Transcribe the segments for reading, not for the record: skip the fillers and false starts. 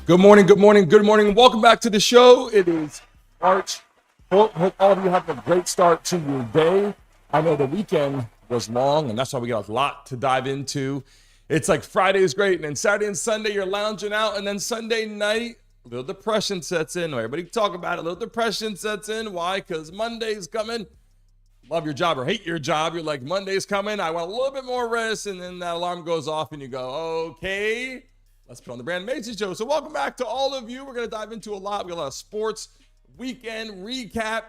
Good morning, good morning, good morning. Welcome back to the show. It is March. Hope all of you have a great start to your day. I know the weekend was long, and that's why we got a lot to dive into. It's like Friday is great, and then Saturday and Sunday you're lounging out, and then Sunday night, a little depression sets in. Everybody talk about it. A little depression sets in. Why? Because Monday's coming. Love your job or hate your job. You're like, Monday's coming. I want a little bit more rest, and then that alarm goes off, and you go, okay. Let's put on the Brandon Mason Show. So welcome back to all of you. We're going to dive into a lot. We got a lot of sports weekend recap.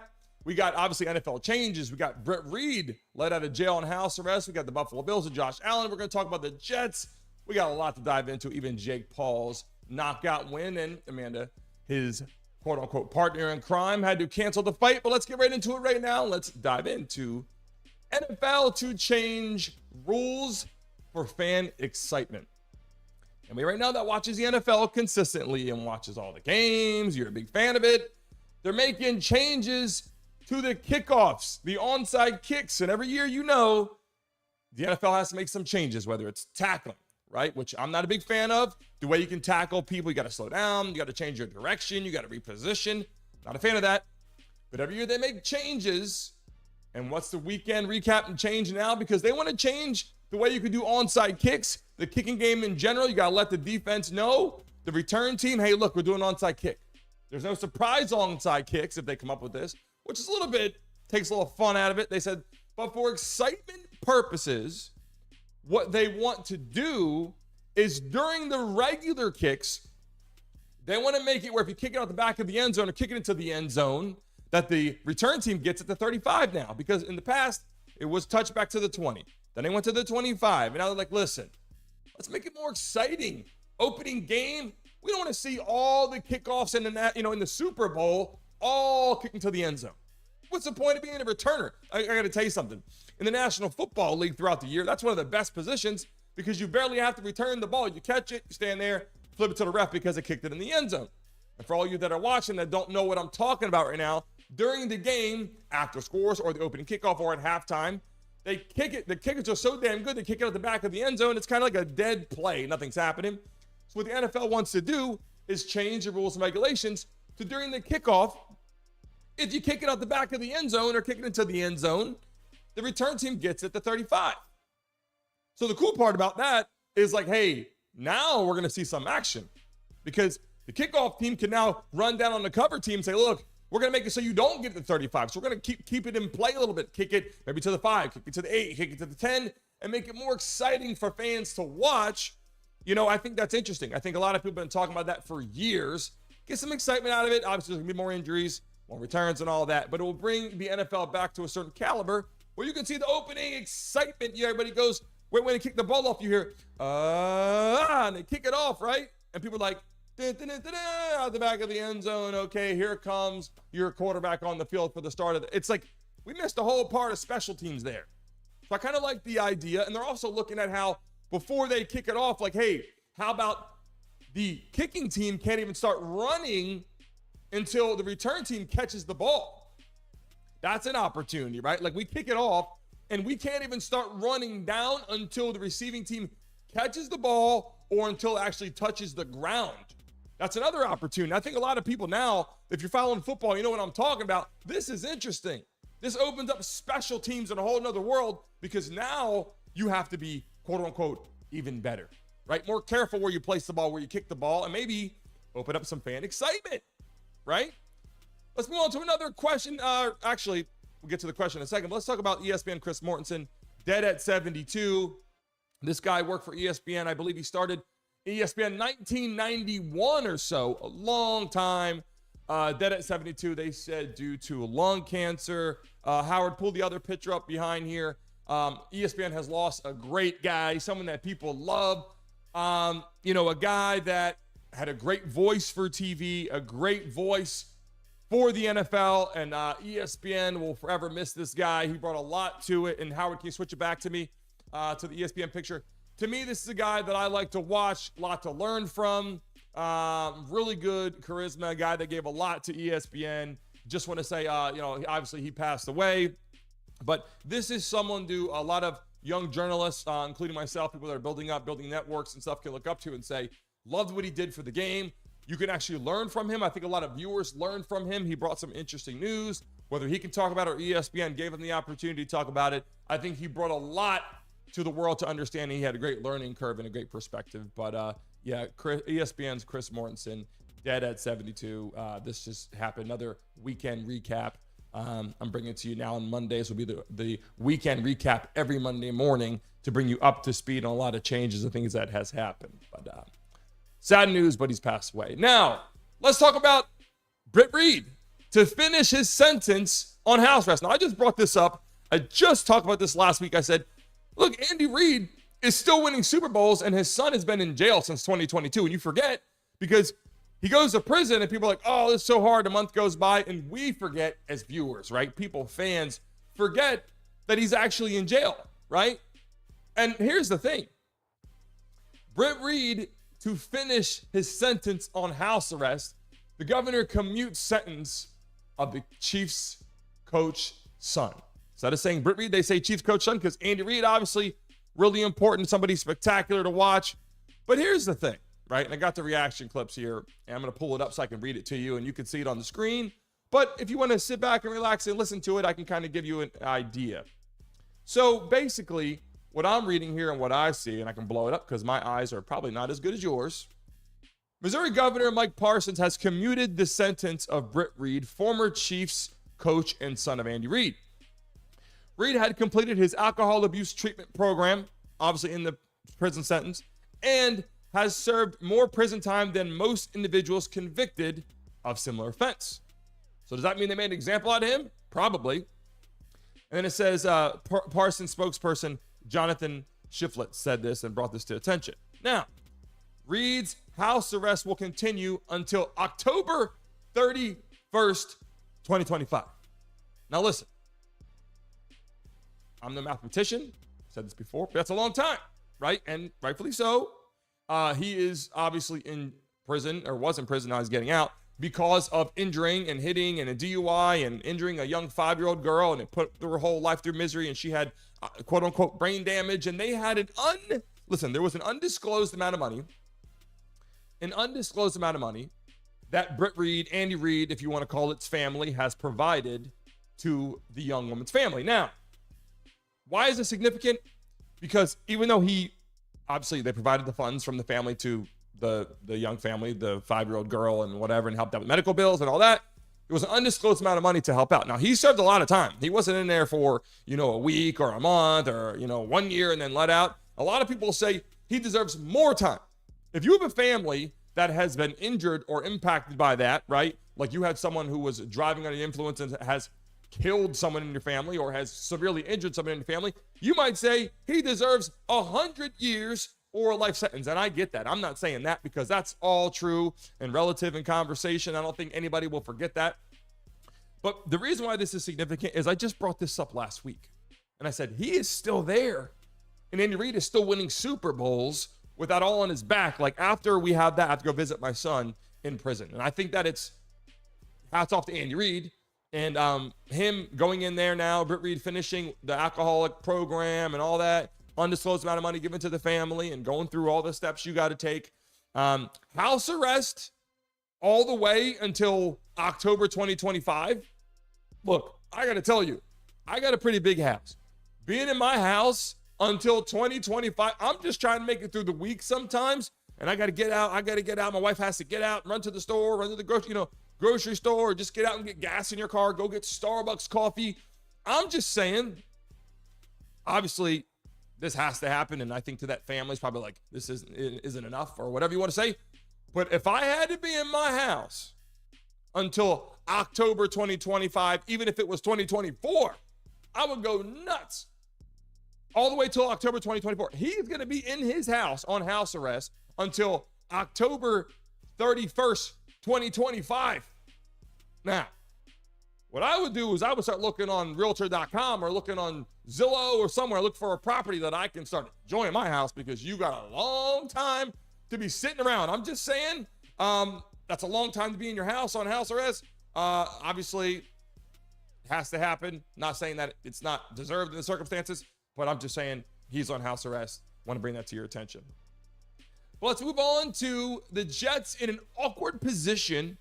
We got obviously NFL changes. We got Brett Reed let out of jail on house arrest. We got the Buffalo Bills and Josh Allen. We're going to talk about the Jets. We got a lot to dive into. Even Jake Paul's knockout win, and Amanda, his quote unquote partner in crime, had to cancel the fight. But let's get right into it right now. Let's dive into NFL to change rules for fan excitement. And we right now that watches the NFL consistently and watches all the games, you're a big fan of it. They're making changes to the kickoffs, the onside kicks. And every year, you know, the NFL has to make some changes, whether it's tackling, right? Which I'm not a big fan of. The way you can tackle people, you got to slow down. You got to change your direction. You got to reposition. Not a fan of that. But every year they make changes. And what's the weekend recap and change now? Because they want to change the way you can do onside kicks, the kicking game in general. You got to let the defense know, the return team, hey, look, we're doing an onside kick. There's no surprise onside kicks if they come up with this, which is a little bit, takes a little fun out of it. They said, but for excitement purposes, what they want to do is during the regular kicks, they want to make it where if you kick it out the back of the end zone or kick it into the end zone, that the return team gets at the 35 now. Because in the past, it was touchback to the 20. Then they went to the 25. And now they're like, listen, let's make it more exciting. Opening game, we don't want to see all the kickoffs in the Super Bowl all kicking to the end zone. What's the point of being a returner? I got to tell you something. In the National Football League throughout the year, that's one of the best positions because you barely have to return the ball. You catch it, you stand there, flip it to the ref because it kicked it in the end zone. And for all you that are watching that don't know what I'm talking about right now, during the game, after scores or the opening kickoff or at halftime, they kick it. The kickers are so damn good, they kick it at the back of the end zone. It's kind of like a dead play. Nothing's happening. So what the NFL wants to do is change the rules and regulations to during the kickoff, if you kick it out the back of the end zone or kick it into the end zone, the return team gets it to 35. So the cool part about that is like, hey, now we're going to see some action because the kickoff team can now run down on the cover team and say, look, we're going to make it so you don't get to 35. So we're going to keep it in play a little bit. Kick it maybe to the 5, kick it to the 8, kick it to the 10, and make it more exciting for fans to watch. You know, I think that's interesting. I think a lot of people have been talking about that for years. Get some excitement out of it. Obviously, there's going to be more injuries, more returns and all that, but it will bring the NFL back to a certain caliber where you can see the opening excitement. Everybody goes, when they kick the ball off, you hear, and they kick it off, right? And people are like, out the back of the end zone. Okay, here comes your quarterback on the field for the start of it's like we missed a whole part of special teams there. So I kind of like the idea. And they're also looking at how before they kick it off, like, hey, how about the kicking team can't even start running until the return team catches the ball? That's an opportunity, right? Like we kick it off and we can't even start running down until the receiving team catches the ball or until it actually touches the ground. That's another opportunity. I think a lot of people now, if you're following football, you know what I'm talking about. This is interesting. This opens up special teams in a whole nother world because now you have to be, quote unquote, even better, right? More careful where you place the ball, where you kick the ball, and maybe open up some fan excitement, right? Let's move on to another question. Actually, we'll get to the question in a second, but let's talk about ESPN Chris Mortensen, dead at 72. This guy worked for ESPN. I believe he started ESPN 1991 or so, a long time. Dead at 72, they said due to lung cancer. Howard, pull the other picture up behind here. ESPN has lost a great guy, someone that people love. A guy that had a great voice for TV, a great voice for the NFL, and ESPN will forever miss this guy. He brought a lot to it. And Howard, can you switch it back to me, to the ESPN picture? To me, this is a guy that I like to watch, a lot to learn from. Really good charisma, a guy that gave a lot to ESPN. Just want to say, obviously he passed away. But this is someone who a lot of young journalists, including myself, people that are building networks and stuff, can look up to and say, loved what he did for the game, You can actually learn from him. I think a lot of viewers learned from him. He brought some interesting news. Whether he can talk about it or ESPN gave him the opportunity to talk about it, I think he brought a lot to the world to understand. He had a great learning curve and a great perspective. But yeah, ESPN's Chris Mortensen, dead at 72. This just happened. Another weekend recap. I'm bringing it to you now on Mondays. Will be the weekend recap every Monday morning to bring you up to speed on a lot of changes and things that has happened. But sad news, but he's passed away. Now, let's talk about Britt Reid to finish his sentence on house arrest. Now, I just brought this up. I just talked about this last week. I said, look, Andy Reid is still winning Super Bowls, and his son has been in jail since 2022. And you forget because he goes to prison, and people are like, oh, this is so hard. A month goes by, and we forget as viewers, right? People, fans, forget that he's actually in jail, right? And here's the thing. Britt Reid, to finish his sentence on house arrest, the governor commutes sentence of the Chiefs coach son. Instead of saying Britt Reid, they say Chiefs coach son because Andy Reid, obviously, really important, somebody spectacular to watch. But here's the thing, right? And I got the reaction clips here, and I'm going to pull it up so I can read it to you, and you can see it on the screen. But if you want to sit back and relax and listen to it, I can kind of give you an idea. So basically, what I'm reading here and what I see, and I can blow it up because my eyes are probably not as good as yours. Missouri Governor Mike Parsons has commuted the sentence of Britt Reid, former Chiefs coach and son of Andy Reid. Reid had completed his alcohol abuse treatment program, obviously in the prison sentence, and has served more prison time than most individuals convicted of similar offense. So does that mean they made an example out of him? Probably. And then it says Parsons spokesperson Jonathan Shiflett said this and brought this to attention. Now, Reid's house arrest will continue until October 31st, 2025. Now listen, I'm no mathematician, said this before, but that's a long time, right? And rightfully so. He is obviously in prison, or was in prison, now he's getting out, because of injuring and hitting and a DUI and injuring a young 5-year-old girl, and it put her whole life through misery, and she had quote unquote brain damage, and they had there was an undisclosed amount of money that Britt Reid, Andy Reid, if you want to call it family, has provided to the young woman's family. Now, why is this significant? Because even though obviously they provided the funds from the family to the young family, the 5-year-old girl and whatever, and helped out with medical bills and all that, it was an undisclosed amount of money to help out. Now, he served a lot of time. He wasn't in there for, a week or a month or, 1 year and then let out. A lot of people say he deserves more time. If you have a family that has been injured or impacted by that, right? Like you had someone who was driving under the influence and has killed someone in your family or has severely injured someone in your family, you might say he deserves 100 years or a life sentence. And I get that. I'm not saying that because that's all true and relative in conversation. I don't think anybody will forget that. But the reason why this is significant is I just brought this up last week. And I said, he is still there. And Andy Reid is still winning Super Bowls with that all on his back. Like after we have that, I have to go visit my son in prison. And I think that it's hats off to Andy Reid. And him going in there now, Britt Reid finishing the alcoholic program and all that, undisclosed amount of money given to the family and going through all the steps you got to take. House arrest all the way until October 2025. Look, I got to tell you, I got a pretty big house. Being in my house until 2025, I'm just trying to make it through the week sometimes. And I got to get out. My wife has to get out, run to the store, run to the grocery store, or just get out and get gas in your car, go get Starbucks coffee. I'm just saying, obviously, this has to happen. And I think to that family, it's probably like, this isn't enough or whatever you want to say. But if I had to be in my house until October 2025, even if it was 2024, I would go nuts. All the way till October 2024. He's going to be in his house on house arrest until October 31st, 2025. Now, what I would do is I would start looking on realtor.com or looking on Zillow or somewhere, look for a property that I can start enjoying my house, because you got a long time to be sitting around. I'm just saying, that's a long time to be in your house on house arrest. Obviously, it has to happen. Not saying that it's not deserved in the circumstances, but I'm just saying he's on house arrest. Want to bring that to your attention. But let's move on to the Jets in an awkward position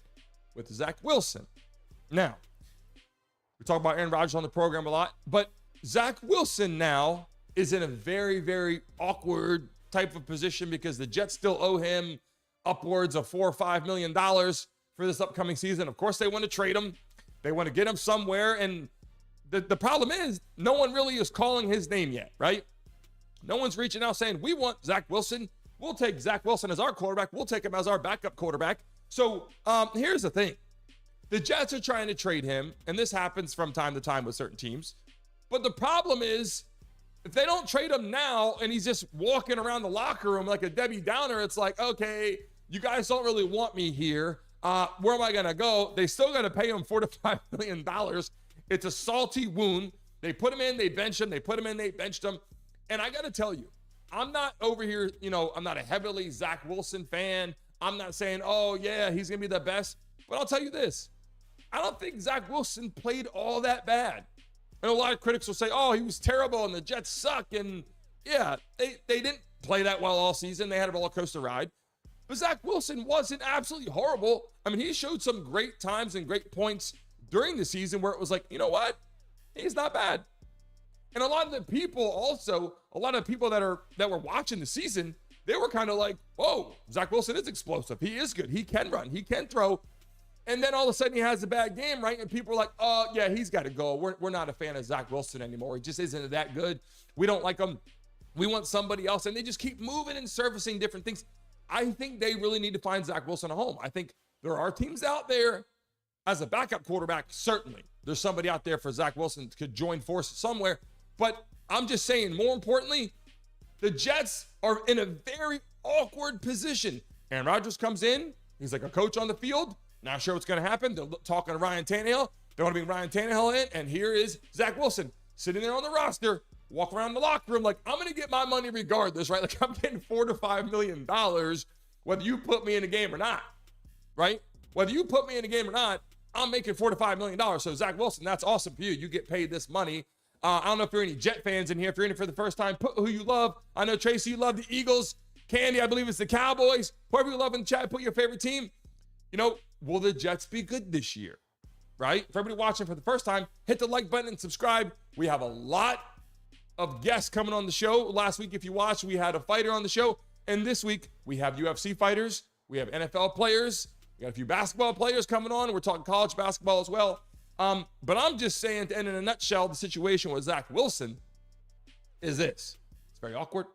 with Zach Wilson. Now, we talk about Aaron Rodgers on the program a lot, but Zach Wilson now is in a very, very awkward type of position because the Jets still owe him upwards of $4 or $5 million for this upcoming season. Of course, they want to trade him. They want to get him somewhere. And the problem is no one really is calling his name yet, right? No one's reaching out saying, we want Zach Wilson. We'll take Zach Wilson as our quarterback. We'll take him as our backup quarterback. So here's the thing. The Jets are trying to trade him, and this happens from time to time with certain teams. But the problem is, if they don't trade him now and he's just walking around the locker room like a Debbie Downer, it's like, okay, you guys don't really want me here. Where am I going to go? They still got to pay him $4 to $5 million. It's a salty wound. They put him in, they bench him. They put him in, they benched him. And I got to tell you, I'm not over here, I'm not a heavily Zach Wilson fan. I'm not saying, oh, yeah, he's going to be the best. But I'll tell you this. I don't think Zach Wilson played all that bad. And a lot of critics will say, oh, he was terrible and the Jets suck. And yeah, they didn't play that well all season. They had a roller coaster ride. But Zach Wilson wasn't absolutely horrible. I mean, he showed some great times and great points during the season where it was like, you know what? He's not bad. And a lot of the people that were watching the season, they were kind of like, whoa, Zach Wilson is explosive. He is good. He can run. He can throw. And then all of a sudden he has a bad game, right? And people are like, oh, yeah, he's got to go. We're not a fan of Zach Wilson anymore. He just isn't that good. We don't like him. We want somebody else. And they just keep moving and surfacing different things. I think they really need to find Zach Wilson a home. I think there are teams out there as a backup quarterback, certainly. There's somebody out there for Zach Wilson could join forces somewhere. But I'm just saying, more importantly, the Jets are in a very awkward position. Aaron Rodgers comes in. He's like a coach on the field. Not sure what's going to happen. They're talking to Ryan Tannehill. They want to bring Ryan Tannehill in. And here is Zach Wilson sitting there on the roster, walk around the locker room like, I'm going to get my money regardless, right? Like I'm getting $4 to $5 million whether you put me in a game or not, right? Whether you put me in a game or not, I'm making $4 to $5 million. So Zach Wilson, that's awesome for you. You get paid this money. I don't know if there are any Jet fans in here. If you're in it for the first time, put who you love. I know, Tracy, you love the Eagles. Candy, I believe it's the Cowboys. Whoever you love in the chat, put your favorite team. Will the Jets be good this year, right? For everybody watching for the first time, hit the like button and subscribe. We have a lot of guests coming on the show. Last week, if you watched, we had a fighter on the show. And this week, we have UFC fighters. We have NFL players. We got a few basketball players coming on. We're talking college basketball as well. But I'm just saying, to end in a nutshell, the situation with Zach Wilson is this. It's very awkward.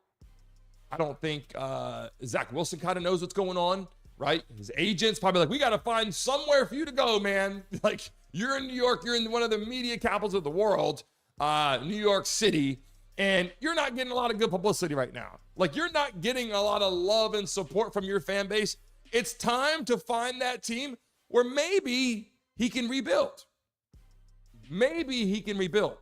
I don't think Zach Wilson kind of knows what's going on, right? His agent's probably like, we got to find somewhere for you to go, man. Like, you're in New York. You're in one of the media capitals of the world, New York City, and you're not getting a lot of good publicity right now. Like, you're not getting a lot of love and support from your fan base. It's time to find that team where maybe he can rebuild. Maybe he can rebuild.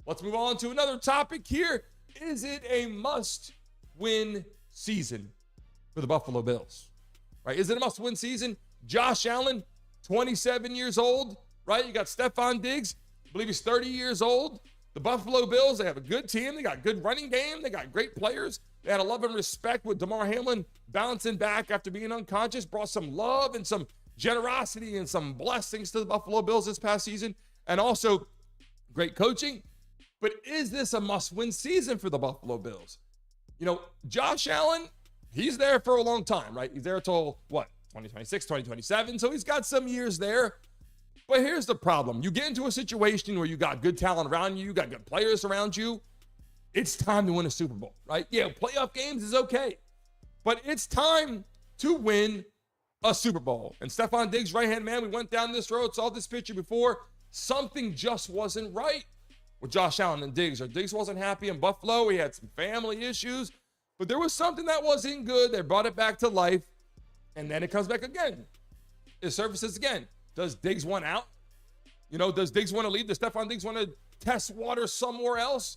Let's move on to another topic here. Is it a must-win season for the Buffalo Bills? Right? Is it a must-win season? Josh Allen, 27 years old, right? You got Stephon Diggs, I believe he's 30 years old. The Buffalo Bills, they have a good team. They got a good running game. They got great players. They had a love and respect with Damar Hamlin bouncing back after being unconscious, brought some love and some generosity and some blessings to the Buffalo Bills this past season. And also great coaching. But is this a must-win season for the Buffalo Bills? Josh Allen, he's there for a long time, right? He's there till, 2026, 2027. So he's got some years there. But here's the problem. You get into a situation where you got good talent around you, you got good players around you. It's time to win a Super Bowl, right? Yeah, playoff games is okay. But it's time to win a Super Bowl. And Stephon Diggs, right-hand man, we went down this road, saw this picture before. Something just wasn't right with Josh Allen and Diggs. Or Diggs wasn't happy in Buffalo. He had some family issues. But there was something that wasn't good. They brought it back to life. And then it comes back again. It surfaces again. Does Diggs want out? Does Diggs want to leave? Does Stephon Diggs want to test water somewhere else?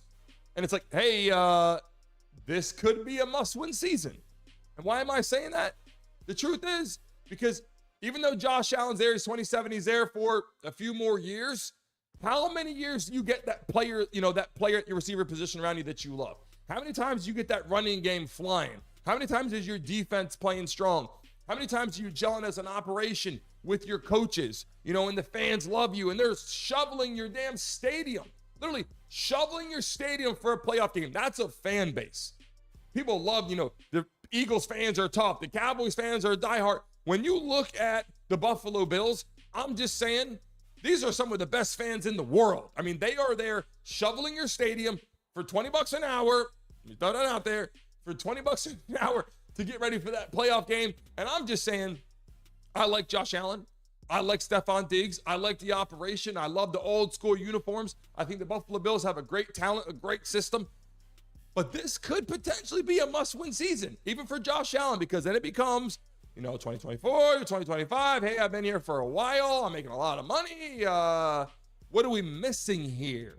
And it's like, hey, this could be a must-win season. And why am I saying that? The truth is, because even though Josh Allen's there, he's 27, he's there for a few more years. How many years do you get that player, that player at your receiver position around you that you love? How many times do you get that running game flying? How many times is your defense playing strong? How many times are you gelling as an operation with your coaches, and the fans love you and they're shoveling your damn stadium, literally shoveling your stadium for a playoff game? That's a fan base. People love, the Eagles fans are tough. The Cowboys fans are diehard. When you look at the Buffalo Bills, I'm just saying, these are some of the best fans in the world. I mean, they are there shoveling your stadium for $20 an hour. You throw that out there for $20 an hour to get ready for that playoff game. And I'm just saying, I like Josh Allen. I like Stephon Diggs. I like the operation. I love the old school uniforms. I think the Buffalo Bills have a great talent, a great system. But this could potentially be a must-win season, even for Josh Allen, because then it becomes, 2024, 2025. Hey, I've been here for a while. I'm making a lot of money. What are we missing here?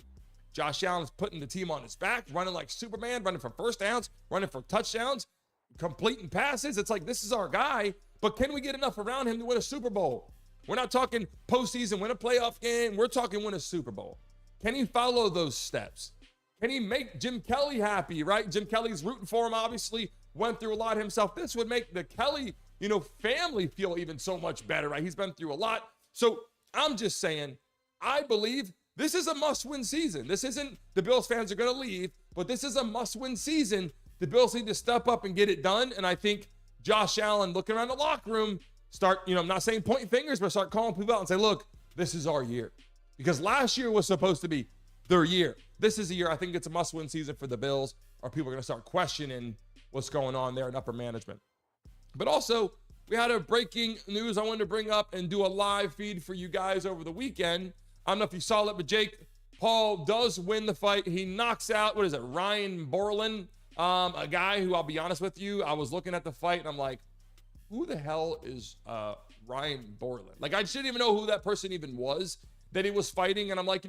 Josh Allen's putting the team on his back, running like Superman, running for first downs, running for touchdowns, completing passes. It's like, this is our guy, but can we get enough around him to win a Super Bowl? We're not talking postseason, win a playoff game. We're talking win a Super Bowl. Can he follow those steps? Can he make Jim Kelly happy, right? Jim Kelly's rooting for him, obviously, went through a lot himself. This would make the Kelly, family feel even so much better, right? He's been through a lot. So I'm just saying, I believe this is a must-win season. This isn't the Bills fans are going to leave, but this is a must-win season. The Bills need to step up and get it done. And I think Josh Allen, looking around the locker room, start, I'm not saying pointing fingers, but start calling people out and say, look, this is our year. Because last year was supposed to be their year. This is a year I think it's a must-win season for the Bills, or people are going to start questioning what's going on there in upper management. But also, we had a breaking news I wanted to bring up and do a live feed for you guys over the weekend. I don't know if you saw it, but Jake Paul does win the fight. He knocks out, Ryan Borland, a guy who, I'll be honest with you, I was looking at the fight and I'm like, who the hell is Ryan Borland? Like, I didn't even know who that person even was that he was fighting. And I'm like,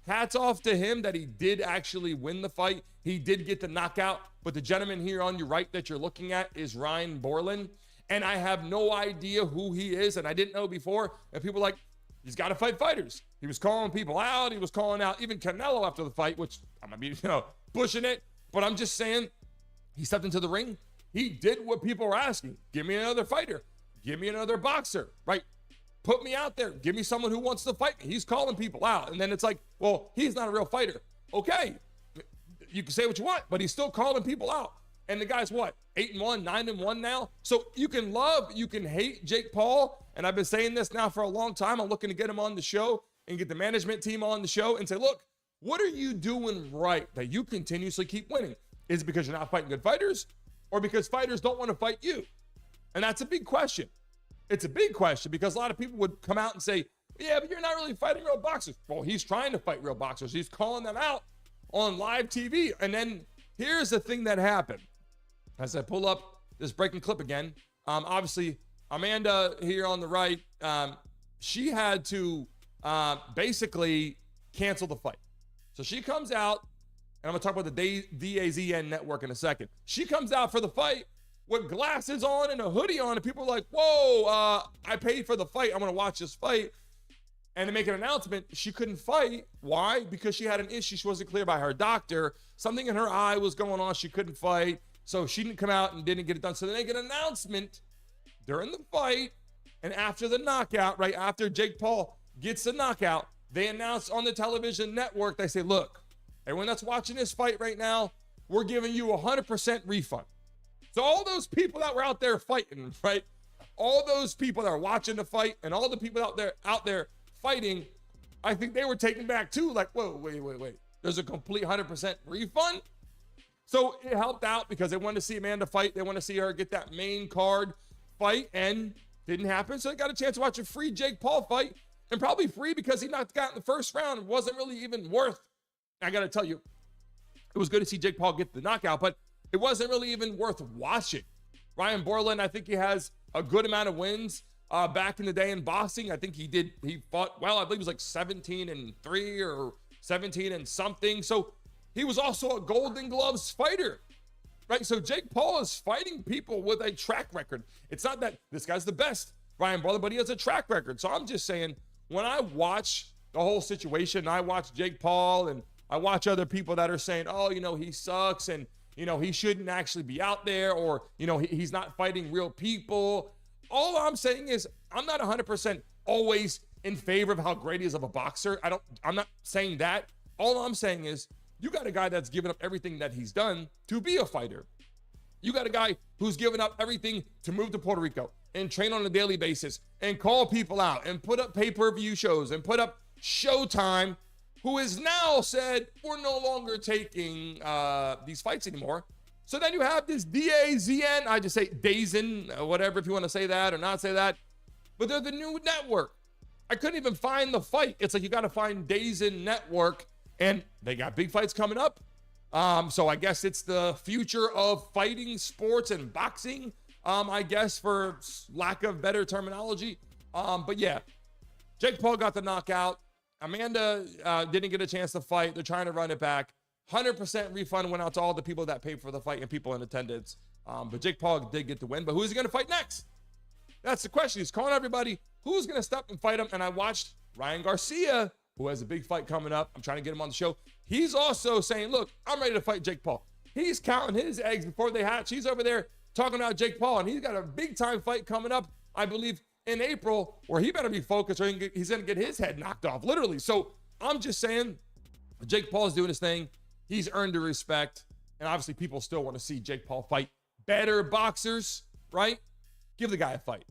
hats off to him that he did actually win the fight. He did get the knockout. But the gentleman here on your right that you're looking at is Ryan Borland. And I have no idea who he is. And I didn't know before. And people were like, he's got to fight fighters. He was calling people out. He was calling out even Canelo after the fight, which I'm going to be, pushing it. But I'm just saying, he stepped into the ring. He did what people were asking. Give me another fighter. Give me another boxer, right? Put me out there. Give me someone who wants to fight me. He's calling people out. And then it's like, well, he's not a real fighter. Okay, you can say what you want, but he's still calling people out. And the guy's what? 8-1, 9-1 now. So you can love, you can hate Jake Paul. And I've been saying this now for a long time. I'm looking to get him on the show and get the management team on the show and say, look, what are you doing right that you continuously keep winning? Is it because you're not fighting good fighters, or because fighters don't want to fight you? And that's a big question. It's a big question because a lot of people would come out and say, yeah, but you're not really fighting real boxers. Well, he's trying to fight real boxers. He's calling them out on live TV. And then here's the thing that happened. As I pull up this breaking clip again, obviously Amanda here on the right, she had to basically cancel the fight. So she comes out, and I'm going to talk about the DAZN network in a second. She comes out for the fight with glasses on and a hoodie on, and people are like, whoa, I paid for the fight. I'm going to watch this fight. And to make an announcement, she couldn't fight. Why? Because she had an issue. She wasn't clear by her doctor. Something in her eye was going on. She couldn't fight. So she didn't come out and didn't get it done. So they make an announcement during the fight and after the knockout, right after Jake Paul gets the knockout, they announce on the television network, they say, look, everyone that's watching this fight right now, we're giving you 100% refund. So all those people that were out there fighting, right? All those people that are watching the fight and all the people out there fighting, I think they were taken back too. Like, whoa, wait. There's a complete 100% refund. So it helped out because they wanted to see Amanda fight. They want to see her get that main card fight, and didn't happen. So they got a chance to watch a free Jake Paul fight, and probably free because he knocked out in the first round. It wasn't really even worth. I got to tell you, it was good to see Jake Paul get the knockout, but it wasn't really even worth watching. Ryan Borland, I think he has a good amount of wins back in the day in boxing. I think he fought well. I believe it was like 17-3 or 17 and something. So he was also a Golden Gloves fighter, right? So Jake Paul is fighting people with a track record. It's not that this guy's the best, Ryan Borland, but he has a track record. So I'm just saying, when I watch the whole situation, I watch Jake Paul and I watch other people that are saying, oh, he sucks and he shouldn't actually be out there, or, he's not fighting real people. All I'm saying is I'm not 100% always in favor of how great he is of a boxer. I'm not saying that. All I'm saying is you got a guy that's given up everything that he's done to be a fighter. You got a guy who's given up everything to move to Puerto Rico and train on a daily basis and call people out and put up pay-per-view shows and put up Showtime, who has now said, we're no longer taking these fights anymore. So then you have this DAZN, I just say DAZN, whatever, if you want to say that or not say that, but they're the new network. I couldn't even find the fight. It's like you got to find DAZN Network, and they got big fights coming up. So I guess it's the future of fighting sports and boxing, I guess, for lack of better terminology. But yeah, Jake Paul got the knockout. Amanda didn't get a chance to fight. They're trying to run it back. 100% refund went out to all the people that paid for the fight and people in attendance. But Jake Paul did get the win. But who's he going to fight next? That's the question. He's calling everybody who's going to step and fight him. And I watched Ryan Garcia, who has a big fight coming up. I'm trying to get him on the show. He's also saying, look, I'm ready to fight Jake Paul. He's counting his eggs before they hatch. He's over there talking about Jake Paul, and he's got a big time fight coming up, I believe, in April, where he better be focused or he's going to get his head knocked off, literally. So I'm just saying, Jake Paul is doing his thing. He's earned the respect. And obviously, people still want to see Jake Paul fight better boxers, right? Give the guy a fight.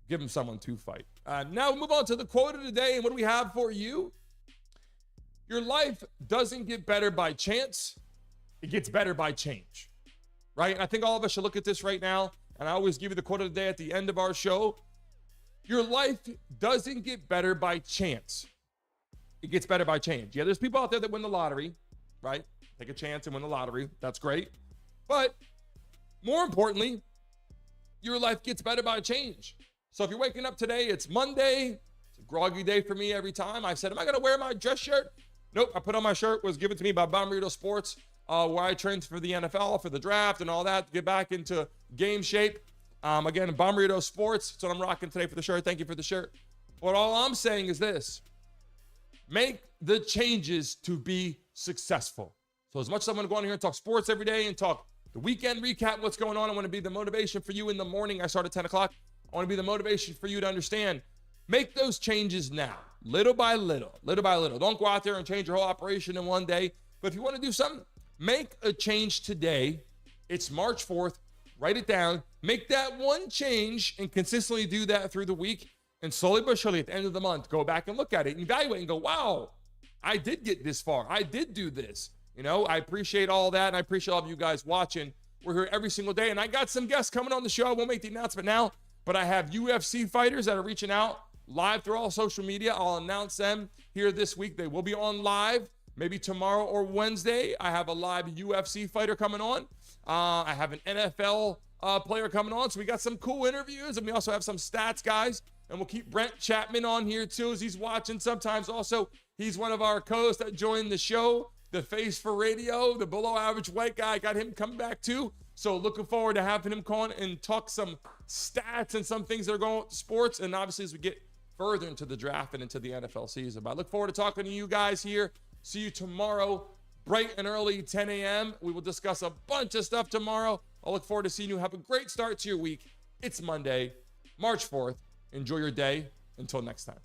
Give him someone to fight. Now we'll move on to the quote of the day. And what do we have for you? Your life doesn't get better by chance. It gets better by change, right? And I think all of us should look at this right now. And I always give you the quote of the day at the end of our show. Your life doesn't get better by chance. It gets better by change. Yeah, there's people out there that win the lottery, right? Take a chance and win the lottery. That's great. But more importantly, your life gets better by change. So if you're waking up today, it's Monday. It's a groggy day for me every time. I said, am I going to wear my dress shirt? Nope. I put on my shirt. It was given to me by Bommarito Sports, where I trained for the NFL, for the draft and all that to get back into game shape. Again, Bommarito Sports. That's what I'm rocking today for the shirt. Thank you for the shirt. But all I'm saying is this. Make the changes to be successful. So as much as I'm going to go on here and talk sports every day and talk the weekend recap, what's going on, I want to be the motivation for you in the morning. I start at 10 o'clock. I want to be the motivation for you to understand. Make those changes now, little by little, little by little. Don't go out there and change your whole operation in one day. But if you want to do something, make a change today. It's March 4th. Write it down. Make that one change and consistently do that through the week. And slowly but surely at the end of the month, go back and look at it and evaluate and go, wow, I did get this far. I did do this. I appreciate all that. And I appreciate all of you guys watching. We're here every single day. And I got some guests coming on the show. I won't make the announcement now, but I have UFC fighters that are reaching out live through all social media. I'll announce them here this week. They will be on live, maybe tomorrow or Wednesday. I have a live UFC fighter coming on. I have an NFL player coming on. So we got some cool interviews, and we also have some stats guys. And we'll keep Brent Chapman on here too as he's watching sometimes. Also, he's one of our co-hosts that joined the show, the face for radio, the below average white guy. Got him coming back too. So looking forward to having him come on and talk some stats and some things that are going on with sports. And obviously as we get further into the draft and into the NFL season. But I look forward to talking to you guys here. See you tomorrow, bright and early, 10 a.m. We will discuss a bunch of stuff tomorrow. I look forward to seeing you. Have a great start to your week. It's Monday, March 4th. Enjoy your day. Until next time.